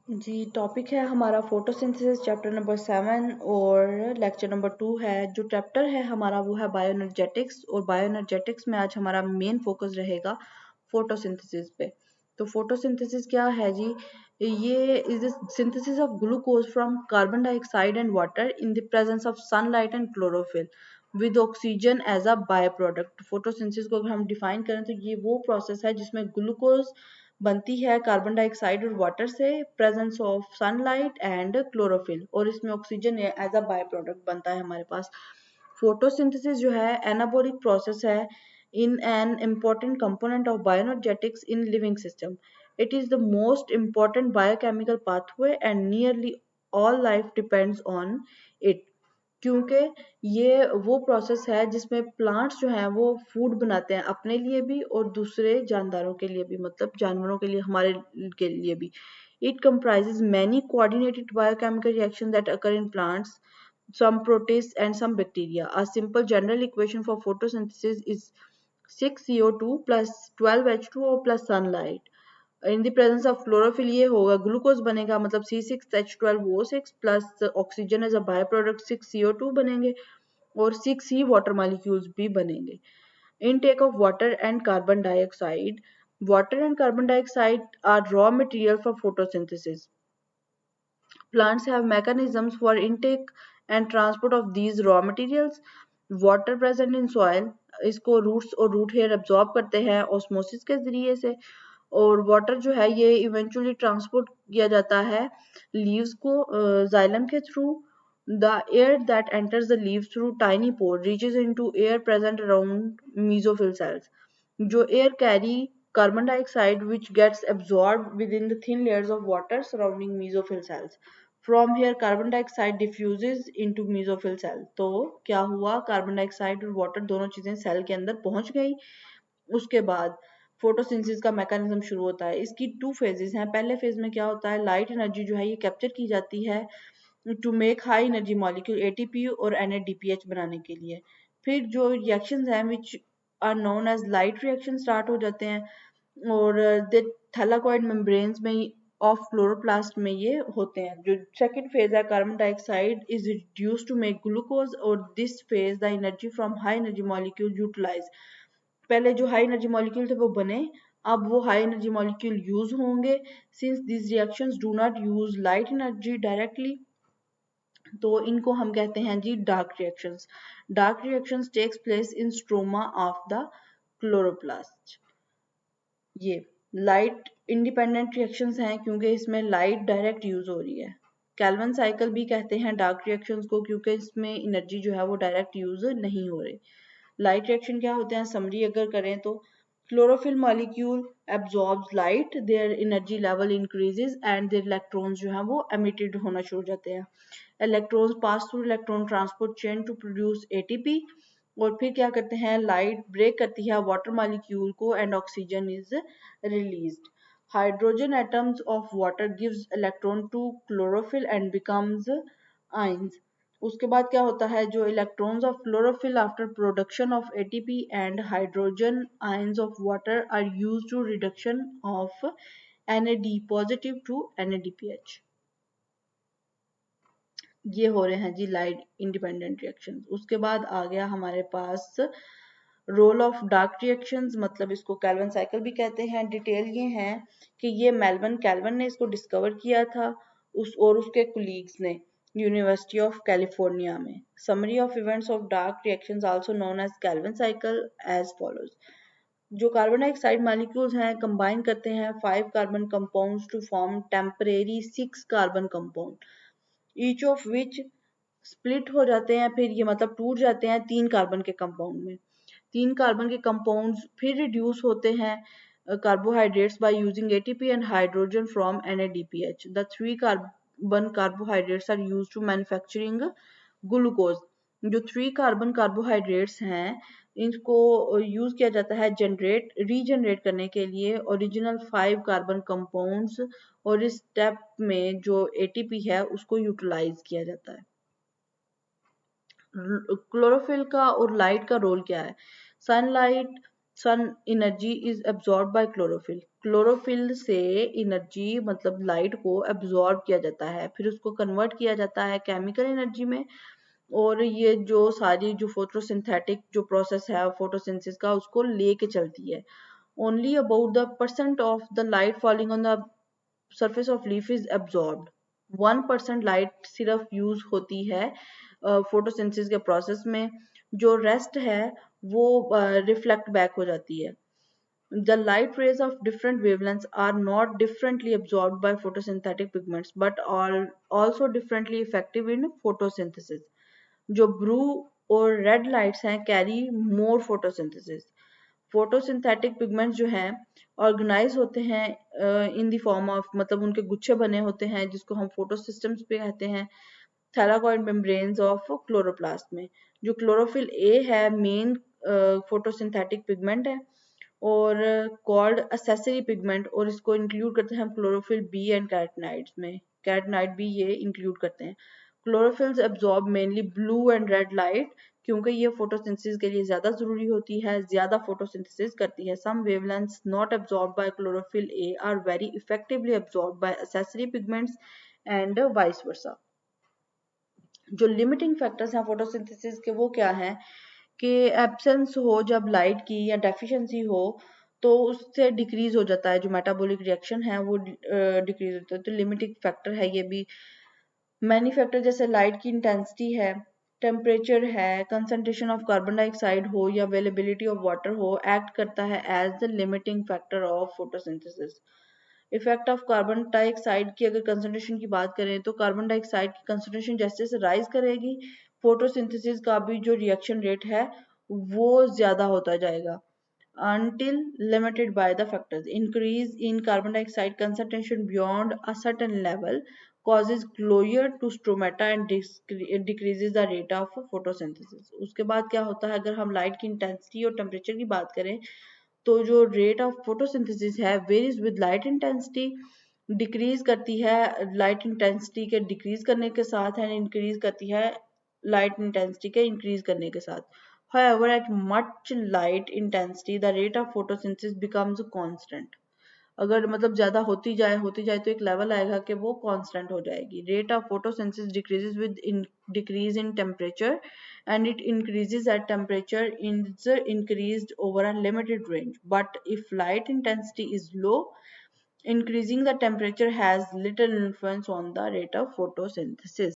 जी, topic है हमारा photosynthesis chapter number 7 और लेक्चर नंबर 2 है। जो चैप्टर है हमारा वो है बायोएनर्जेटिक्स, और बायोएनर्जेटिक्स में आज हमारा मेन फोकस रहेगा फोटोसिंथेसिस पे। तो फोटोसिंथेसिस क्या है जी? ये is the synthesis of glucose from carbon dioxide and water in the presence of sunlight and chlorophyll with oxygen as a by product. Photosynthesis को अगर हम डिफाइन करें तो ये वो प्रोसेस है जिसमें ग्लूकोज बनती है कार्बन डाइऑक्साइड और वाटर से, presence of sunlight and chlorophyll, और इसमें oxygen as a by product बनता है हमारे पास। फोटोसिंथेसिस जो है एनाबॉलिक प्रोसेस है in an important component of bioenergetics in living system. It is the most important biochemical pathway and nearly all life depends on it. क्योंकि ये वो process है जिसमें प्लांट्स जो हैं वो फूड बनाते हैं अपने लिए भी और दूसरे जानदारों के लिए भी, मतलब जानवरों के लिए, हमारे के लिए भी। It comprises many coordinated biochemical reactions that occur in plants, some protists and some bacteria. A simple general equation for photosynthesis is 6CO2 plus 12H2O plus sunlight. In the presence of chlorophyll ये होगा, glucose बनेगा, मतलब C6H12O6 plus oxygen as a by product 6CO2 बनेंगे, और 6 ही water molecules भी बनेंगे। Intake of water and carbon dioxide. Water and carbon dioxide are raw material for photosynthesis. Plants have mechanisms for intake and transport of these raw materials. Water present in soil, इसको roots और root hair absorb करते हैं osmosis के जरिए से, और water जो है ये इवेंचुअली ट्रांसपोर्ट किया जाता है लीव्स को जाइलम के through. The air that enters the leaves through tiny pore reaches into air present around mesophyll cells. जो air carry carbon dioxide which gets absorbed within the thin layers of water surrounding mesophyll cells. From here carbon dioxide diffuses into mesophyll cell. तो क्या हुआ, carbon dioxide और water दोनों चीजें cell के अंदर पहुंच गई. उसके बाद फोटोसिंथेसिस का मैकेनिज्म शुरू होता है. इसकी 2 फेजेस हैं. पहले फेज में क्या होता है, लाइट एनर्जी जो है ये कैप्चर की जाती है to make high energy molecule ATP और NADPH बनाने के लिए. फिर जो रिएक्शंस हैं which are known as light reaction start हो जाते हैं, और थैलाकॉइड मेम्ब्रेन्स में ऑफ क्लोरोप्लास्ट में ये होते हैं. जो सेकंड फेज है, carbon dioxide is reduced to make glucose, और this phase the energy from high energy molecule utilise. पहले जो हाई एनर्जी मॉलिक्यूल थे वो बने, अब वो हाई एनर्जी मॉलिक्यूल यूज होंगे. Since this reactions do not use light energy directly, तो इनको हम कहते हैं जी dark reactions. Dark reactions takes place in stroma of the chloroplast. ये लाइट इंडिपेंडेंट रिएक्शंस हैं क्योंकि इसमें लाइट डायरेक्ट यूज हो रही है. कैल्विन साइकिल भी कहते हैं डार्क रिएक्शंस को क्योंकि इसमें एनर्जी जो है वो डायरेक्ट यूज नहीं हो रही. लाइट रिएक्शन क्या होते हैं, समरी अगर करें तो chlorophyll molecule absorbs light, their energy level increases and their electrons जो हैं वो एमिटेड होना शुरू हो जाते हैं. Electrons pass through electron transport chain to produce ATP, और फिर क्या करते हैं, लाइट ब्रेक करती है वाटर मॉलिक्यूल को and oxygen is released. Hydrogen atoms of water gives electron to chlorophyll and becomes ions. उसके बाद क्या होता है, जो electrons of chlorophyll after production of ATP and hydrogen ions of water are used to reduction of NAD positive to NADPH. ये हो रहे हैं जी लाइट इंडिपेंडेंट रिएक्शंस. उसके बाद आ गया हमारे पास रोल ऑफ डार्क रिएक्शंस, मतलब इसको कैल्विन साइकिल भी कहते हैं. डिटेल ये है कि ये मेल्विन कैल्विन ने इसको डिस्कवर किया था और उसके कुलीग्स ने यूनिवर्सिटी ऑफ कैलिफोर्निया में. Summary of events of dark reactions also known as Calvin cycle as follows. जो कार्बन डाइऑक्साइड मॉलिक्यूल्स हैं कंबाइन करते हैं 5 carbon compounds to form temporary 6 carbon compound, each of which split हो जाते हैं, फिर ये मतलब टूट जाते हैं 3 कार्बन के कंपाउंड में. 3 कार्बन के कंपाउंड्स फिर रिड्यूस होते हैं carbohydrates by using ATP and hydrogen from NADPH. The 3 carbon carbohydrates are used to manufacturing glucose. जो 3 कार्बन कार्बोहाइड्रेट्स हैं इनको यूज किया जाता है रीजनरेट करने के लिए ओरिजिनल 5 कार्बन कंपाउंड्स, और इस स्टेप में जो ATP है उसको यूटिलाइज किया जाता है. क्लोरोफिल का और लाइट का रोल क्या है. Sunlight sun energy is absorb by chlorophyll. Chlorophyll से एनर्जी मतलब लाइट को एब्जॉर्ब किया जाता है, फिर उसको कन्वर्ट किया जाता है केमिकल एनर्जी में, और ये जो सारी जो फोटोसिंथेटिक जो प्रोसेस है फोटोसिंथेसिस का उसको लेके चलती है। Only about the percent of the light falling on the surface of leaf is absorbed. 1% light सिर्फ यूज होती है फोटोसिंथेसिस के प्रोसेस में, जो रेस्ट है वो रिफ्लेक्ट बैक हो जाती है। The light rays of different wavelengths are not differently absorbed by photosynthetic pigments but are also differently effective in photosynthesis. जो ब्लू और रेड लाइट्स हैं कैरी मोर फोटोसिंथेसिस। फोटोसिंथेटिक पिगमेंट्स जो हैं ऑर्गेनाइज होते हैं इन द फॉर्म ऑफ, मतलब उनके गुच्छे बने होते हैं जिसको हम फोटोसिस्टम्स पे कहते हैं, थैलाकॉइड मेम्ब्रेन्स ऑफ क्लोरोप्लास्ट में। जो क्लोरोफिल ए है मेन फोटोसिंथेटिक पिगमेंट है और कॉल्ड एसेसरी पिगमेंट, और इसको इंक्लूड करते हैं हम क्लोरोफिल बी एंड कैरोटीनॉइड्स में, कैरोटीनॉइड भी ये इंक्लूड करते हैं। Chlorophylls absorb mainly blue and red light क्योंकि ये फोटोसिंथेसिस के लिए ज्यादा जरूरी होती है, ज्यादा फोटोसिंथेसिस करती है। Some wavelengths not absorb by chlorophyll A are very effectively absorb by accessory pigments and vice versa. जो लिमिटिंग फैक्टर्स हैं फोटोसिंथेसिस के वो क्या हैं कि एब्सेंस हो जब लाइट की या डेफिशिएंसी हो तो उससे डिक्रीज हो जाता है, जो मेटाबॉलिक रिएक्शन है वो डिक्रीज होता है, तो लिमिटिंग फैक्टर है ये भी। मैनी फैक्टर जैसे लाइट की इंटेंसिटी है, टेम्परेचर है, कंसंट्रेशन ऑफ कार्बन डाइऑक्साइड हो या अवेलेबिलिटी ऑफ वाटर हो, एक्ट करता है as the limiting factor of photosynthesis. Effect of carbon dioxide की अगर कंसंट्रेशन की बात करें तो कार्बन डाइऑक्साइड की कंसंट्रेशन जैसे जैसे राइज करेगी फोटोसिंथेसिस का भी जो रिएक्शन रेट है वो ज्यादा होता जाएगा until limited by the factors. Increase in carbon dioxide concentration beyond a certain level causes closure to stomata and decreases the rate of photosynthesis. उसके बाद क्या होता है, अगर हम लाइट की इंटेंसिटी और टेम्परेचर की बात करें तो जो रेट ऑफ फोटोसिंथेसिस है varies with light intensity, decrease करती है लाइट इंटेंसिटी के डिक्रीज करने के साथ एंड इंक्रीज करती है लाइट इंटेंसिटी के इंक्रीज करने के साथ। However, at much light intensity, the rate of photosynthesis becomes constant. अगर मतलब ज्यादा होती जाए तो एक लेवल आएगा कि वो कांस्टेंट हो जाएगी। Rate of photosynthesis decreases with decrease in temperature and it increases at temperature is increased over a limited range, but if light intensity is low increasing the temperature has little influence on the rate of photosynthesis.